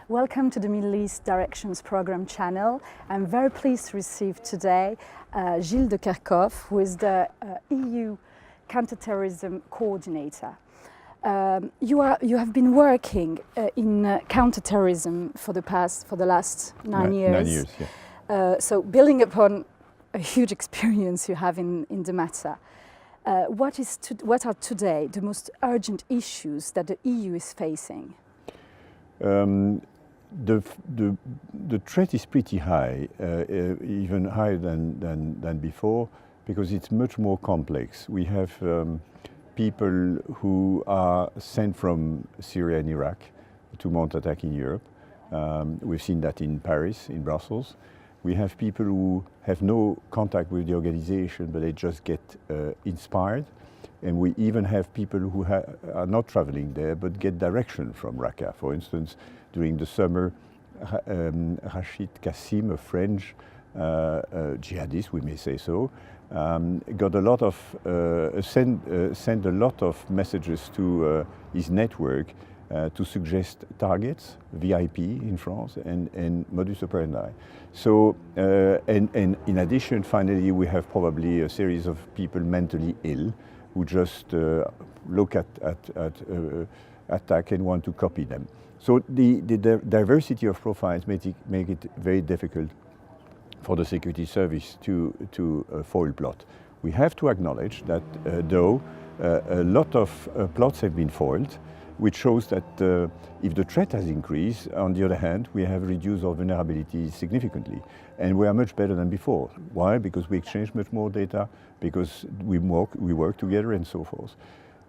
Welcome to the Middle East Directions Programme channel. I'm very pleased to receive today Gilles De Kerchove, who is the EU Counterterrorism Coordinator. You have been working in counterterrorism for the last 9 years. 9 years, yeah. So building upon a huge experience you have in the matter, what are today the most urgent issues that the EU is facing? The threat is pretty high, even higher than before, because it's much more complex. We have people who are sent from Syria and Iraq to mount attack in Europe. We've seen that in Paris, in Brussels. We have people who have no contact with the organization, but they just get inspired. And we even have people who are not traveling there, but get direction from Raqqa. For instance, during the summer, Rachid Kassim, a French jihadist, we may say so, got a lot of sent a lot of messages to his network to suggest targets, VIP in France, and modus operandi. So, and in addition, finally, we have probably a series of people mentally ill who just look at attack and want to copy them. So the diversity of profiles make it very difficult for the security service to foil plot. We have to acknowledge that though a lot of plots have been foiled, which shows that if the threat has increased, on the other hand, we have reduced our vulnerability significantly. And we are much better than before. Why? Because we exchange much more data, because we work together and so forth.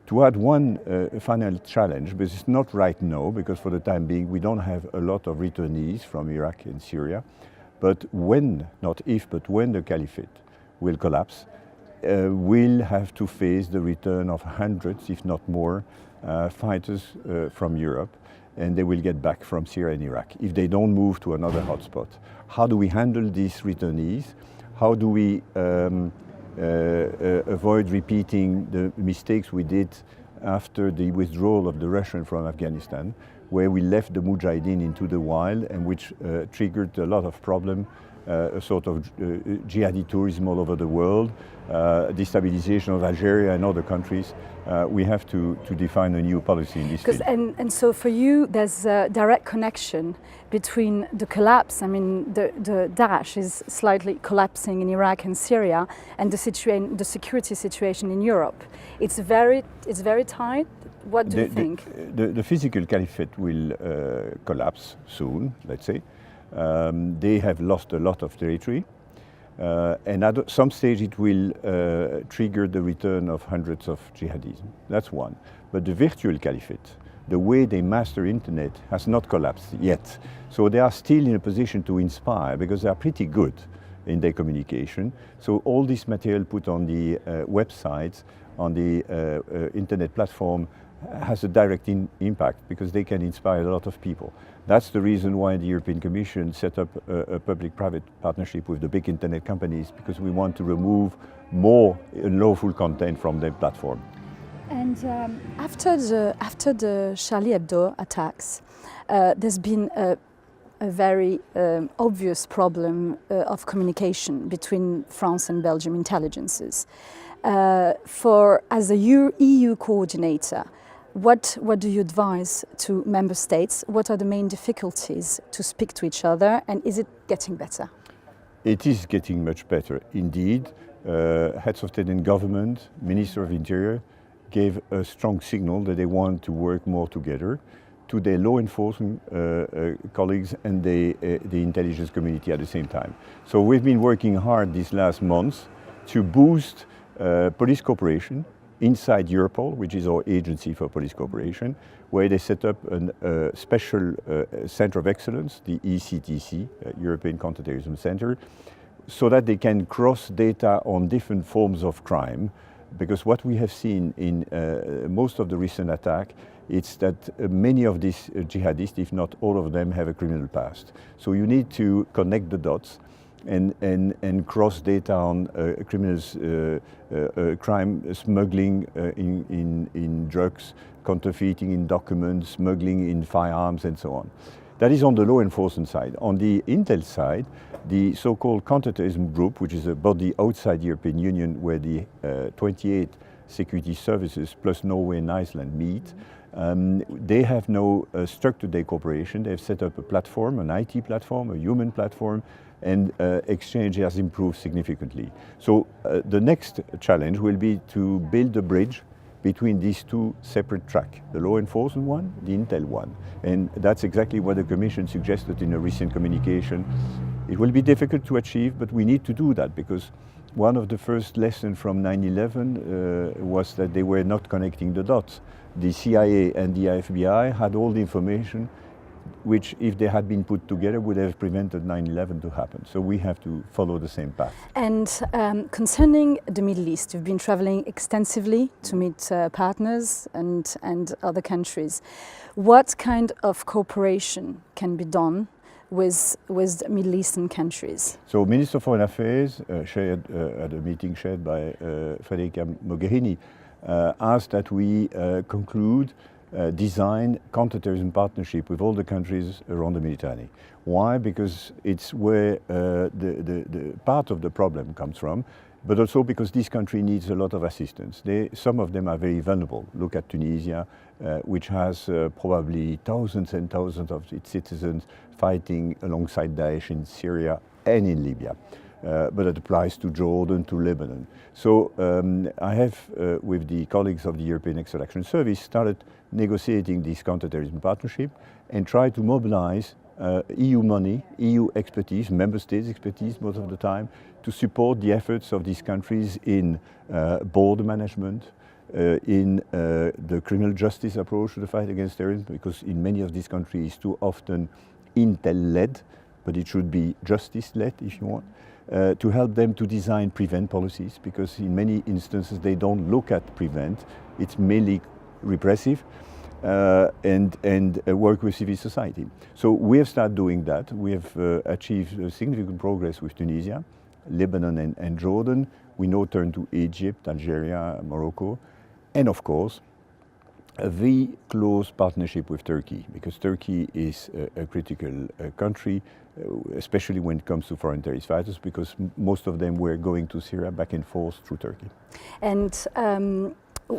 To add one final challenge, but it's not right now, because for the time being, we don't have a lot of returnees from Iraq and Syria. But when, not if, but when the Caliphate will collapse, we'll have to face the return of hundreds, if not more, fighters from Europe, and they will get back from Syria and Iraq if they don't move to another hotspot. How do we handle these returnees? How do we avoid repeating the mistakes we did after the withdrawal of the Russians from Afghanistan, where we left the Mujahideen into the wild and which triggered a lot of problems, a sort of jihadi tourism all over the world, destabilization of Algeria and other countries. We have to define a new policy in this field. And so for you, there's a direct connection between the collapse, I mean, the Daesh is slightly collapsing in Iraq and Syria, and the security situation in Europe. It's very tight. What do you think? The physical caliphate will collapse soon, let's say. They have lost a lot of territory, and at some stage it will trigger the return of hundreds of jihadis. That's one. But the virtual caliphate, the way they master internet, has not collapsed yet. So they are still in a position to inspire, because they are pretty good in their communication. So all this material put on the websites, on the internet platform, has a direct impact, because they can inspire a lot of people. That's the reason why the European Commission set up a public-private partnership with the big internet companies, because we want to remove more unlawful content from their platform. And after the Charlie Hebdo attacks, there's been a very obvious problem of communication between France and Belgium intelligences. As a EU coordinator, what do you advise to member states? What are the main difficulties to speak to each other, and is it getting better? It is getting much better. Indeed, heads of state and government, Minister of Interior, gave a strong signal that they want to work more together to their law enforcement colleagues and the intelligence community at the same time. So we've been working hard these last months to boost police cooperation inside Europol, which is our agency for police cooperation, where they set up a special center of excellence, the ECTC, European Counterterrorism Centre, so that they can cross data on different forms of crime. Because what we have seen in most of the recent attacks, it's that many of these jihadists, if not all of them, have a criminal past. So you need to connect the dots and cross data on criminals, crime, smuggling in drugs, counterfeiting in documents, smuggling in firearms, and so on. That is on the law enforcement side. On the intel side, the so-called Counterterrorism Group, which is a body outside the European Union where the 28 security services plus Norway and Iceland meet, they have now structured their cooperation. They've set up a platform, an IT platform, a human platform, and exchange has improved significantly. So the next challenge will be to build a bridge between these two separate tracks, the law enforcement one, the intel one. And that's exactly what the Commission suggested in a recent communication. It will be difficult to achieve, but we need to do that because one of the first lessons from 9/11 was that they were not connecting the dots. The CIA and the FBI had all the information which, if they had been put together, would have prevented 9/11 to happen. So we have to follow the same path. And concerning the Middle East, you've been traveling extensively to meet partners and other countries. What kind of cooperation can be done with Middle Eastern countries? So Minister of Foreign Affairs, at a meeting chaired by Federica Mogherini, asked that we conclude design counterterrorism partnership with all the countries around the Mediterranean. Why? Because it's where the part of the problem comes from, but also because this country needs a lot of assistance. Some of them are very vulnerable. Look at Tunisia, which has probably thousands and thousands of its citizens fighting alongside Daesh in Syria and in Libya. But it applies to Jordan, to Lebanon. So I have, with the colleagues of the European External Action Service, started negotiating this counterterrorism partnership and try to mobilize EU money, EU expertise, member states expertise most of the time, to support the efforts of these countries in border management, in the criminal justice approach to the fight against terrorism, because in many of these countries it's too often intel-led, but it should be justice-led if you want. To help them to design prevent policies, because in many instances they don't look at prevent, it's mainly repressive, and work with civil society. So we have started doing that. We have achieved significant progress with Tunisia, Lebanon and Jordan. We now turn to Egypt, Algeria, Morocco, and of course a very close partnership with Turkey, because Turkey is a critical country, especially when it comes to foreign terrorist fighters, because most of them were going to Syria back and forth through Turkey. And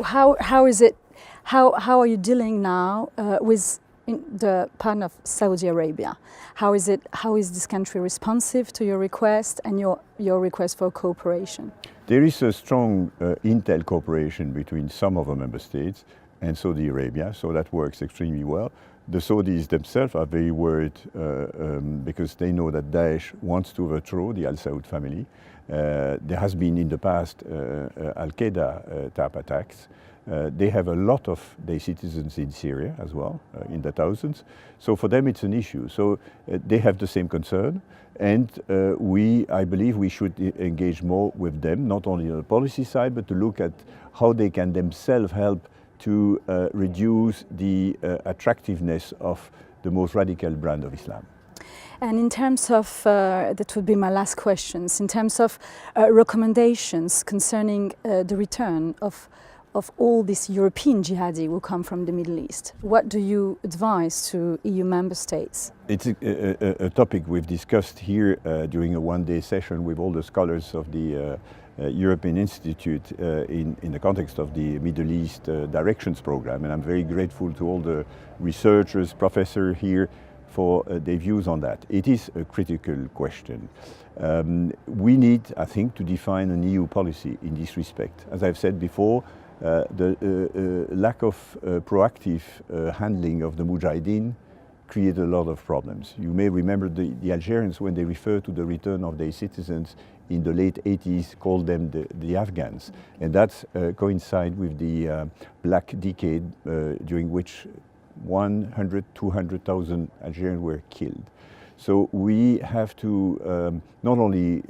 how is it? How are you dealing now with the partner of Saudi Arabia? How is it? How is this country responsive to your request and your request for cooperation? There is a strong intel cooperation between some of our member states and Saudi Arabia, so that works extremely well. The Saudis themselves are very worried because they know that Daesh wants to overthrow the Al Saud family. There has been in the past Al-Qaeda type attacks. They have a lot of their citizens in Syria as well, in the thousands. So for them it's an issue. So they have the same concern, and I believe we should engage more with them, not only on the policy side, but to look at how they can themselves help to reduce the attractiveness of the most radical brand of Islam. And in terms of, that would be my last questions, in terms of recommendations concerning the return of all these European jihadi who come from the Middle East, what do you advise to EU member states? It's a topic we've discussed here during a one-day session with all the scholars of the European Institute in the context of the Middle East Directions Program, and I'm very grateful to all the researchers, professors here for their views on that. It is a critical question. We need, I think, to define an EU policy in this respect. As I've said before, the lack of proactive handling of the Mujahideen created a lot of problems. You may remember the Algerians, when they refer to the return of their citizens in the late 80s, called them the Afghans. And that coincides with the Black Decade, during which 100, 200,000 Algerians were killed. So we have to not only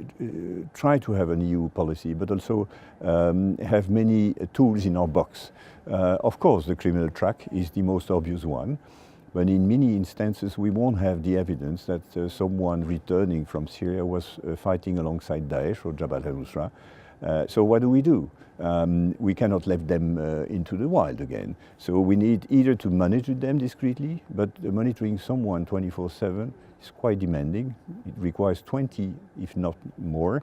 try to have an EU policy, but also have many tools in our box. Of course, the criminal track is the most obvious one, but in many instances we won't have the evidence that someone returning from Syria was fighting alongside Daesh or Jabhat al-Nusra. So what do? We cannot let them into the wild again. So we need either to monitor them discreetly, but monitoring someone 24/7 is quite demanding. It requires 20, if not more,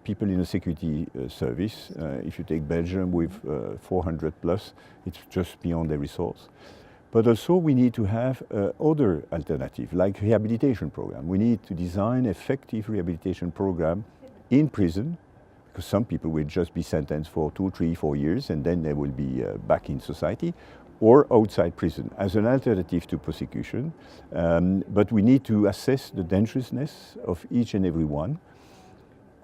people in the security service. If you take Belgium with 400 plus, it's just beyond their resource. But also we need to have other alternatives, like rehabilitation program. We need to design effective rehabilitation program in prison, because some people will just be sentenced for 2, 3, 4 years and then they will be back in society, or outside prison as an alternative to prosecution. But we need to assess the dangerousness of each and every one,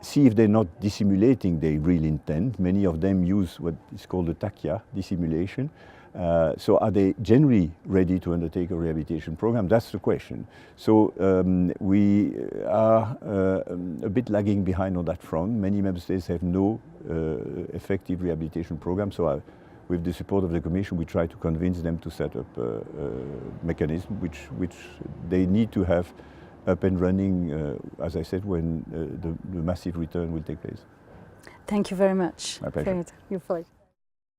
see if they're not dissimulating their real intent. Many of them use what is called the takia, dissimulation. So are they generally ready to undertake a rehabilitation program? That's the question. So we are a bit lagging behind on that front. Many member states have no effective rehabilitation program. So with the support of the Commission, we try to convince them to set up a mechanism which they need to have up and running, as I said, when the massive return will take place. Thank you very much. My pleasure. Your pleasure.